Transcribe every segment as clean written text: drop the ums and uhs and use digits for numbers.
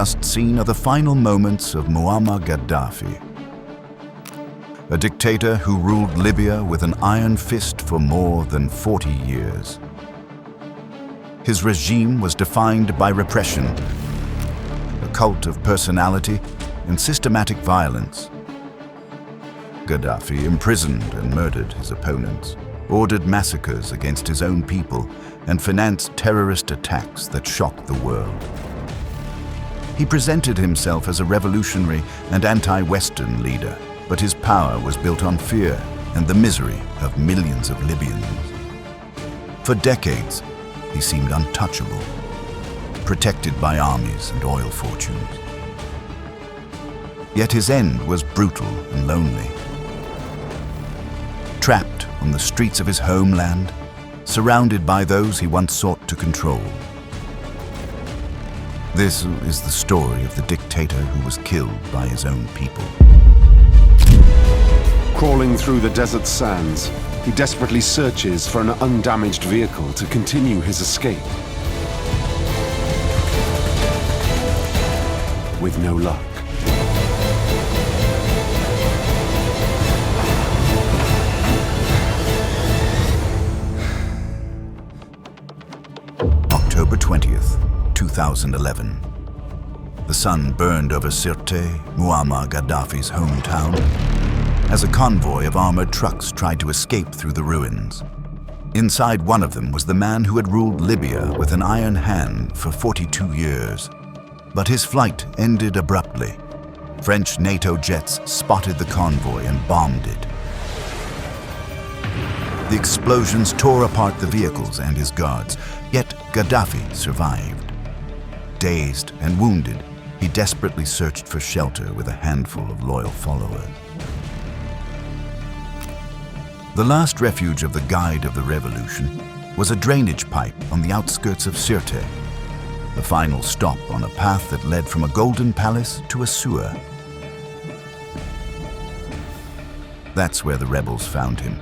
just seen are the final moments of Muammar Gaddafi, a dictator who ruled Libya with an iron fist for more than 40 years. His regime was defined by repression, a cult of personality, and systematic violence. Gaddafi imprisoned and murdered his opponents, ordered massacres against his own people, and financed terrorist attacks that shocked the world. He presented himself as a revolutionary and anti-Western leader, but his power was built on fear and the misery of millions of Libyans. For decades, he seemed untouchable, protected by armies and oil fortunes. Yet his end was brutal and lonely. Trapped on the streets of his homeland, surrounded by those he once sought to control. This is the story of the dictator who was killed by his own people. Crawling through the desert sands, he desperately searches for an undamaged vehicle to continue his escape. With no luck. October 20th, 2011. The sun burned over Sirte, Muammar Gaddafi's hometown, as a convoy of armored trucks tried to escape through the ruins. Inside one of them was the man who had ruled Libya with an iron hand for 42 years. But his flight ended abruptly. French NATO jets spotted the convoy and bombed it. The explosions tore apart the vehicles and his guards, yet Gaddafi survived. Dazed and wounded, he desperately searched for shelter with a handful of loyal followers. The last refuge of the guide of the revolution was a drainage pipe on the outskirts of Sirte, the final stop on a path that led from a golden palace to a sewer. That's where the rebels found him.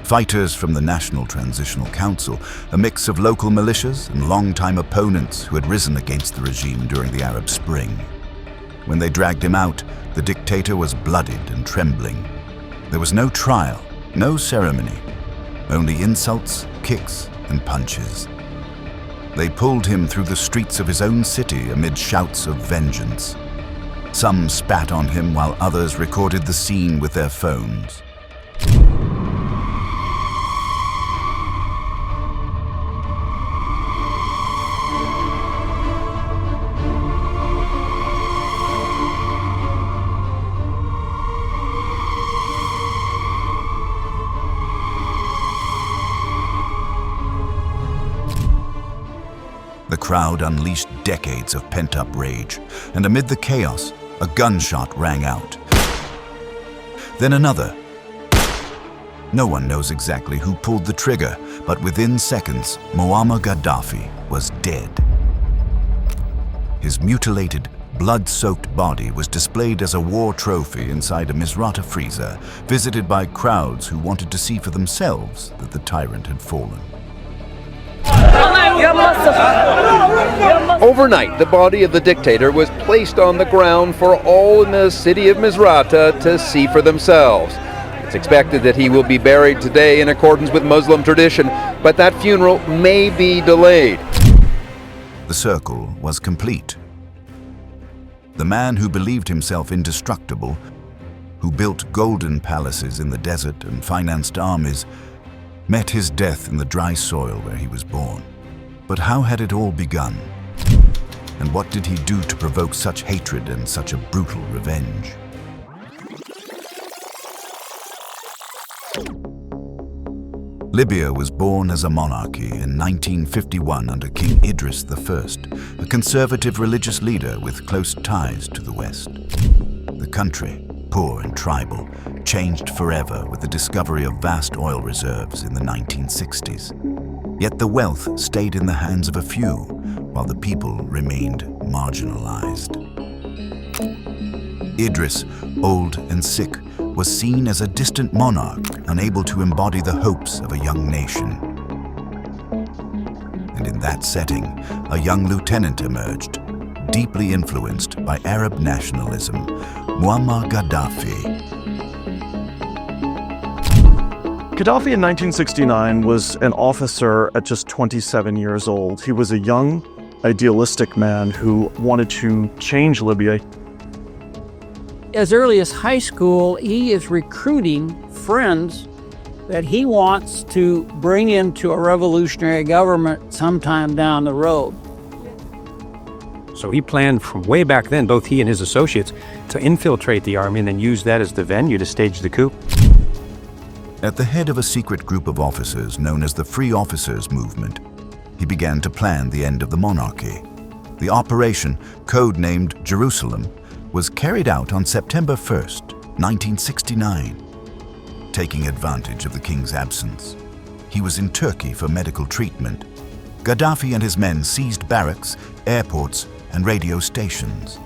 Fighters from the National Transitional Council, a mix of local militias and longtime opponents who had risen against the regime during the Arab Spring. When they dragged him out, the dictator was bloodied and trembling. There was no trial, no ceremony, only insults, kicks, and punches. They pulled him through the streets of his own city amid shouts of vengeance. Some spat on him while others recorded the scene with their phones. The crowd unleashed decades of pent-up rage, and amid the chaos, a gunshot rang out. Then another. No one knows exactly who pulled the trigger, but within seconds, Muammar Gaddafi was dead. His mutilated, blood-soaked body was displayed as a war trophy inside a Misrata freezer, visited by crowds who wanted to see for themselves that the tyrant had fallen. Overnight, the body of the dictator was placed on the ground for all in the city of Misrata to see for themselves. It's expected that he will be buried today in accordance with Muslim tradition, but that funeral may be delayed. The circle was complete. The man who believed himself indestructible, who built golden palaces in the desert and financed armies, met his death in the dry soil where he was born. But how had it all begun? And what did he do to provoke such hatred and such a brutal revenge? Libya was born as a monarchy in 1951 under King Idris I, a conservative religious leader with close ties to the West. The country, poor and tribal, changed forever with the discovery of vast oil reserves in the 1960s. Yet the wealth stayed in the hands of a few, while the people remained marginalized. Idris, old and sick, was seen as a distant monarch, unable to embody the hopes of a young nation. And in that setting, a young lieutenant emerged, deeply influenced by Arab nationalism, Muammar Gaddafi. Gaddafi in 1969 was an officer at just 27 years old. He was a young, idealistic man who wanted to change Libya. As early as high school, he is recruiting friends that he wants to bring into a revolutionary government sometime down the road. So he planned from way back then, both he and his associates, to infiltrate the army and then use that as the venue to stage the coup. At the head of a secret group of officers known as the Free Officers Movement, he began to plan the end of the monarchy. The operation, codenamed Jerusalem, was carried out on September 1st, 1969. Taking advantage of the king's absence, he was in Turkey for medical treatment. Gaddafi and his men seized barracks, airports, and radio stations.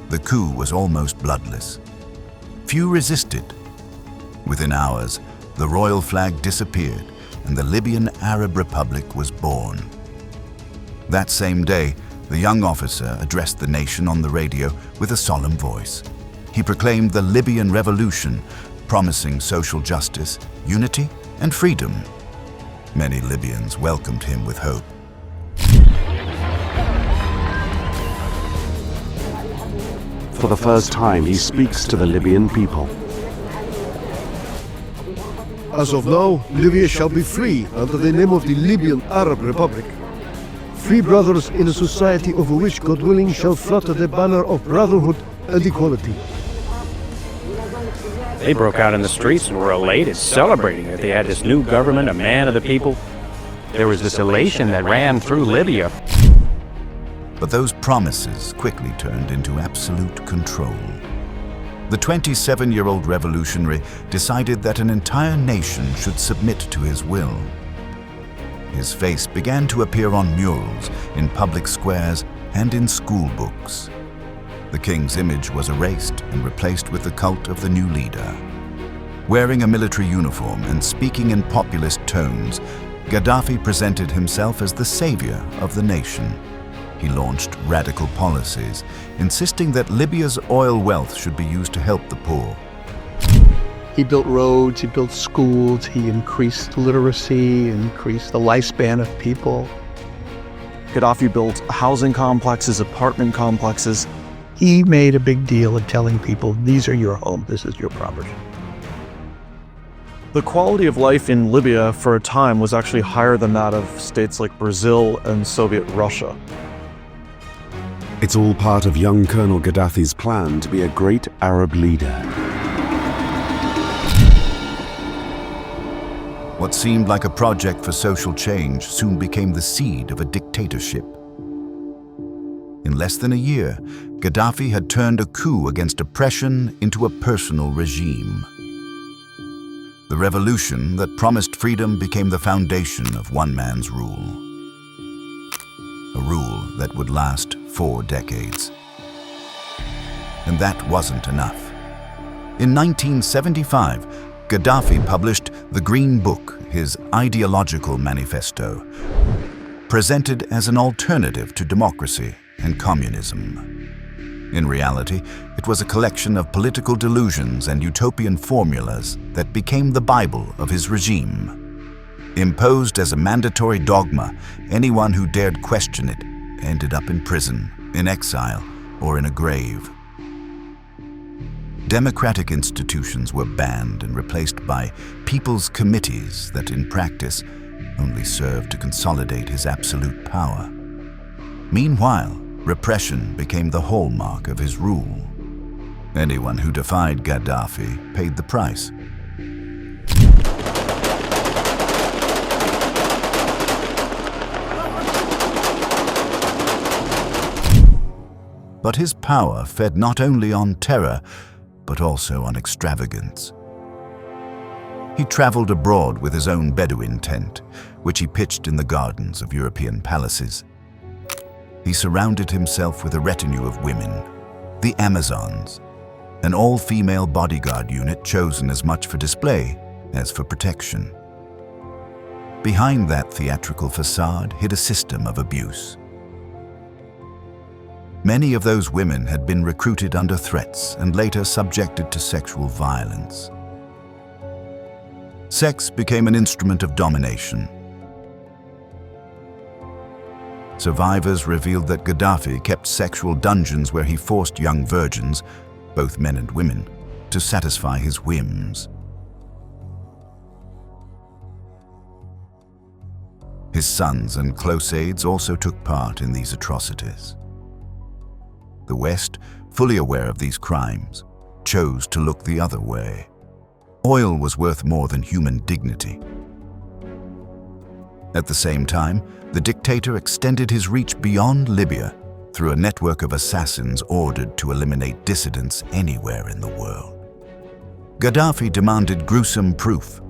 The coup was almost bloodless. Few resisted. Within hours, the royal flag disappeared and the Libyan Arab Republic was born. That same day, the young officer addressed the nation on the radio with a solemn voice. He proclaimed the Libyan Revolution, promising social justice, unity, and freedom. Many Libyans welcomed him with hope. For the first time, he speaks to the Libyan people. As of now, Libya shall be free under the name of the Libyan Arab Republic. Free brothers in a society over which, God willing, shall flutter the banner of brotherhood and equality. They broke out in the streets and were elated, celebrating that they had this new government, a man of the people. There was this elation that ran through Libya. But those promises quickly turned into absolute control. The 27-year-old revolutionary decided that an entire nation should submit to his will. His face began to appear on murals, in public squares, and in school books. The king's image was erased and replaced with the cult of the new leader. Wearing a military uniform and speaking in populist tones, Gaddafi presented himself as the savior of the nation. He launched radical policies, insisting that Libya's oil wealth should be used to help the poor. He built roads, he built schools, he increased literacy, increased the lifespan of people. Gaddafi built housing complexes, apartment complexes. He made a big deal of telling people, these are your home, this is your property. The quality of life in Libya for a time was actually higher than that of states like Brazil and Soviet Russia. It's all part of young Colonel Gaddafi's plan to be a great Arab leader. What seemed like a project for social change soon became the seed of a dictatorship. In less than a year, Gaddafi had turned a coup against oppression into a personal regime. The revolution that promised freedom became the foundation of one man's rule. A rule that would last 4 decades. And that wasn't enough. In 1975, Gaddafi published the Green Book, his ideological manifesto, presented as an alternative to democracy and communism. In reality, it was a collection of political delusions and utopian formulas that became the Bible of his regime. Imposed as a mandatory dogma, anyone who dared question it ended up in prison, in exile, or in a grave. Democratic institutions were banned and replaced by people's committees that, in practice, only served to consolidate his absolute power. Meanwhile, repression became the hallmark of his rule. Anyone who defied Gaddafi paid the price. But his power fed not only on terror, but also on extravagance. He traveled abroad with his own Bedouin tent, which he pitched in the gardens of European palaces. He surrounded himself with a retinue of women, the Amazons, an all-female bodyguard unit chosen as much for display as for protection. Behind that theatrical facade hid a system of abuse. Many of those women had been recruited under threats and later subjected to sexual violence. Sex became an instrument of domination. Survivors revealed that Gaddafi kept sexual dungeons where he forced young virgins, both men and women, to satisfy his whims. His sons and close aides also took part in these atrocities. The West, fully aware of these crimes, chose to look the other way. Oil was worth more than human dignity. At the same time, the dictator extended his reach beyond Libya through a network of assassins ordered to eliminate dissidents anywhere in the world. Gaddafi demanded gruesome proof,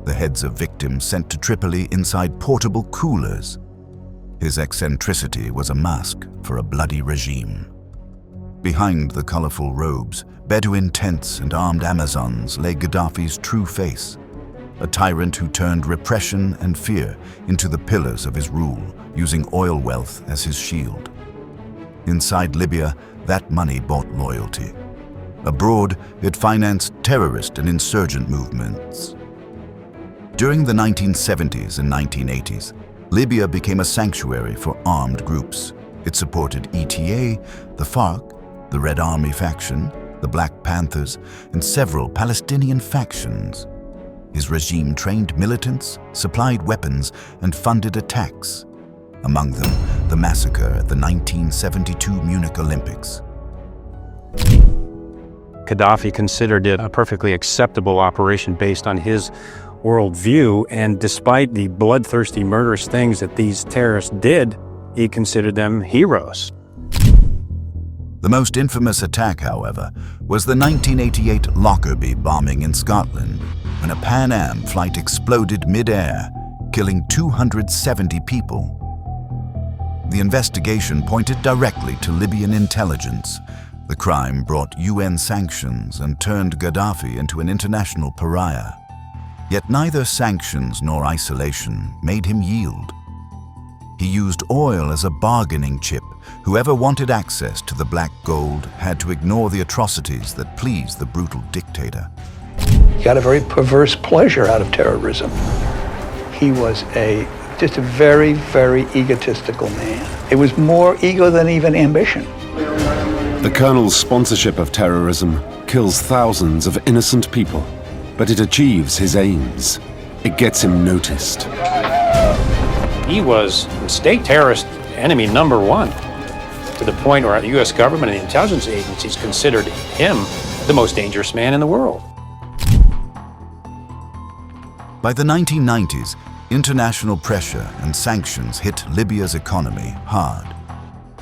the heads of victims sent to Tripoli inside portable coolers. His eccentricity was a mask for a bloody regime. Behind the colorful robes, Bedouin tents and armed Amazons lay Gaddafi's true face, a tyrant who turned repression and fear into the pillars of his rule, using oil wealth as his shield. Inside Libya, that money bought loyalty. Abroad, it financed terrorist and insurgent movements. During the 1970s and 1980s, Libya became a sanctuary for armed groups. It supported ETA, the FARC, the Red Army faction, the Black Panthers, and several Palestinian factions. His regime trained militants, supplied weapons, and funded attacks. Among them, the massacre at the 1972 Munich Olympics. Gaddafi considered it a perfectly acceptable operation based on his worldview, and despite the bloodthirsty, murderous things that these terrorists did, he considered them heroes. The most infamous attack, however, was the 1988 Lockerbie bombing in Scotland, when a Pan Am flight exploded mid-air, killing 270 people. The investigation pointed directly to Libyan intelligence. The crime brought UN sanctions and turned Gaddafi into an international pariah. Yet neither sanctions nor isolation made him yield. He used oil as a bargaining chip. Whoever wanted access to the black gold had to ignore the atrocities that pleased the brutal dictator. He got a very perverse pleasure out of terrorism. He was just a very, very egotistical man. It was more ego than even ambition. The Colonel's sponsorship of terrorism kills thousands of innocent people, but it achieves his aims. It gets him noticed. He was state terrorist enemy number one, to the point where the U.S. government and the intelligence agencies considered him the most dangerous man in the world. By the 1990s, international pressure and sanctions hit Libya's economy hard.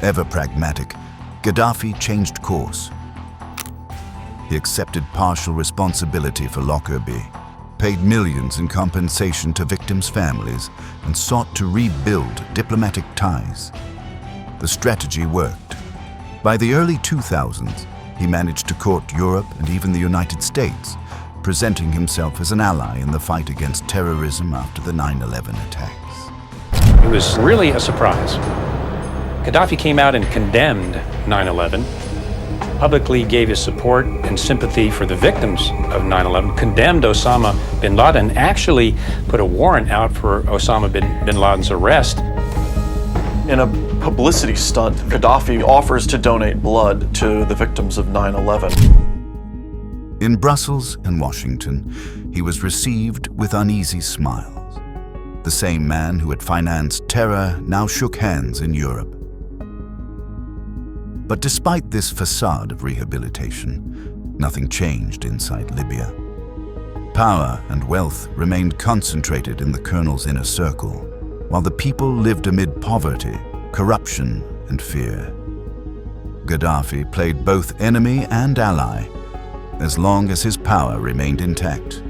Ever pragmatic, Gaddafi changed course. He accepted partial responsibility for Lockerbie, paid millions in compensation to victims' families, and sought to rebuild diplomatic ties. The strategy worked. By the early 2000s, he managed to court Europe and even the United States, presenting himself as an ally in the fight against terrorism after the 9/11 attacks. It was really a surprise. Gaddafi came out and condemned 9/11, publicly gave his support and sympathy for the victims of 9/11, condemned Osama bin Laden, actually put a warrant out for Osama bin Laden's arrest. In a publicity stunt, Gaddafi offers to donate blood to the victims of 9/11. In Brussels and Washington, he was received with uneasy smiles. The same man who had financed terror now shook hands in Europe. But despite this facade of rehabilitation, nothing changed inside Libya. Power and wealth remained concentrated in the colonel's inner circle, while the people lived amid poverty, corruption, and fear. Gaddafi played both enemy and ally, as long as his power remained intact.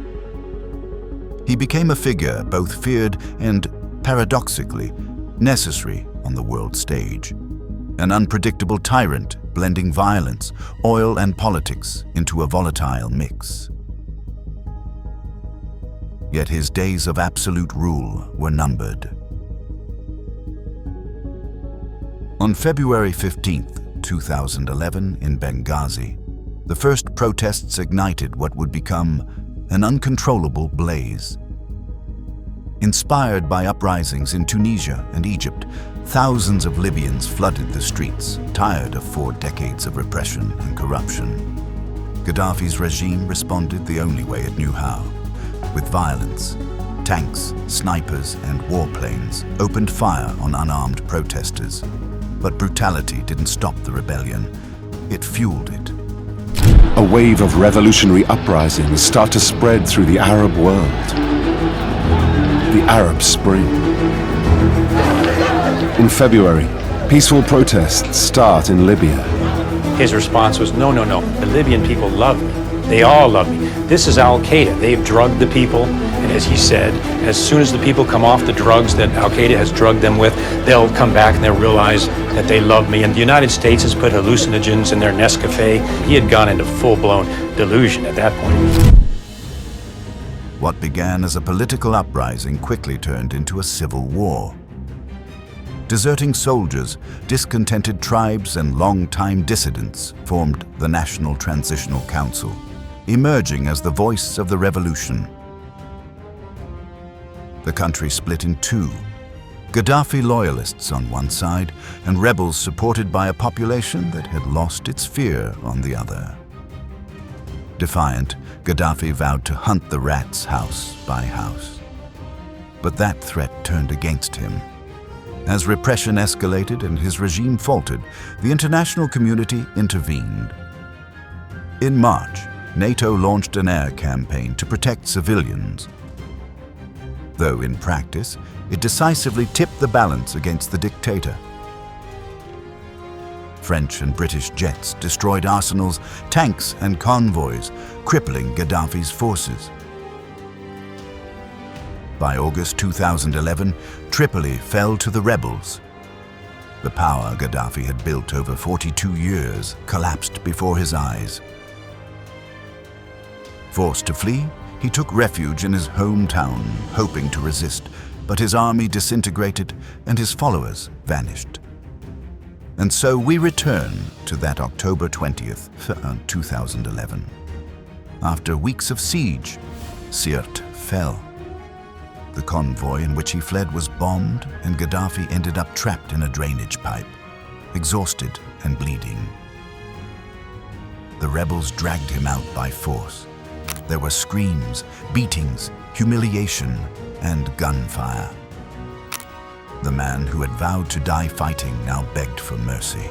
He became a figure both feared and, paradoxically, necessary on the world stage. An unpredictable tyrant blending violence, oil, and politics into a volatile mix. Yet his days of absolute rule were numbered. On February 15, 2011 in Benghazi, the first protests ignited what would become an uncontrollable blaze. Inspired by uprisings in Tunisia and Egypt, thousands of Libyans flooded the streets, tired of 4 decades of repression and corruption. Gaddafi's regime responded the only way it knew how, with violence. Tanks, snipers, and warplanes opened fire on unarmed protesters. But brutality didn't stop the rebellion, it fueled it. A wave of revolutionary uprisings start to spread through the Arab world. The Arab Spring. In February, peaceful protests start in Libya. His response was, no, no, no, the Libyan people love me. They all love me. This is al-Qaeda. They've drugged the people, and as he said, as soon as the people come off the drugs that al-Qaeda has drugged them with, they'll come back and they'll realize that they love me. And the United States has put hallucinogens in their Nescafe. He had gone into full-blown delusion at that point. What began as a political uprising quickly turned into a civil war. Deserting soldiers, discontented tribes, and long-time dissidents formed the National Transitional Council, emerging as the voice of the revolution. The country split in two: Gaddafi loyalists on one side and rebels supported by a population that had lost its fear on the other. Defiant, Gaddafi vowed to hunt the rats house by house. But that threat turned against him. As repression escalated and his regime faltered, the international community intervened. In March, NATO launched an air campaign to protect civilians. Though in practice, it decisively tipped the balance against the dictator. French and British jets destroyed arsenals, tanks, and convoys, crippling Gaddafi's forces. By August 2011, Tripoli fell to the rebels. The power Gaddafi had built over 42 years collapsed before his eyes. Forced to flee, he took refuge in his hometown, hoping to resist, but his army disintegrated and his followers vanished. And so we return to that October 20th, 2011. After weeks of siege, Sirte fell. The convoy in which he fled was bombed, and Gaddafi ended up trapped in a drainage pipe, exhausted and bleeding. The rebels dragged him out by force. There were screams, beatings, humiliation, and gunfire. The man who had vowed to die fighting now begged for mercy.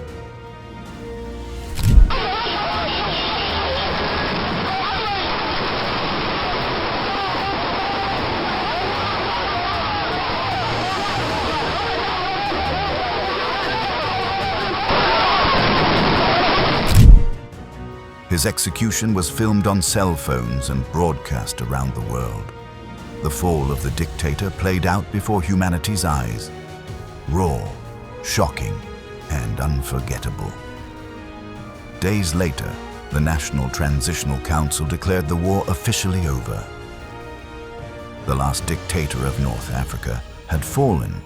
His execution was filmed on cell phones and broadcast around the world. The fall of the dictator played out before humanity's eyes. Raw, shocking, and unforgettable. Days later, the National Transitional Council declared the war officially over. The last dictator of North Africa had fallen,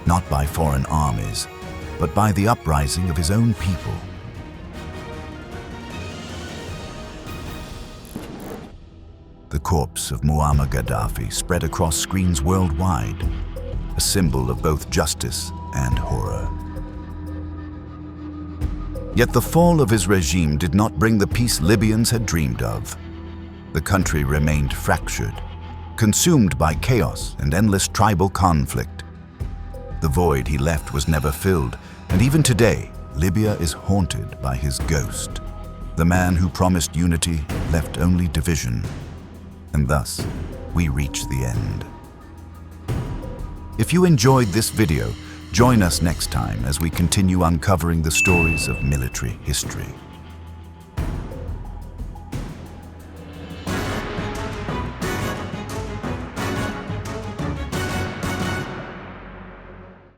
not by foreign armies, but by the uprising of his own people. The corpse of Muammar Gaddafi spread across screens worldwide, a symbol of both justice and horror. Yet the fall of his regime did not bring the peace Libyans had dreamed of. The country remained fractured, consumed by chaos and endless tribal conflict. The void he left was never filled, and even today, Libya is haunted by his ghost. The man who promised unity left only division. And thus, we reach the end. If you enjoyed this video, join us next time as we continue uncovering the stories of military history.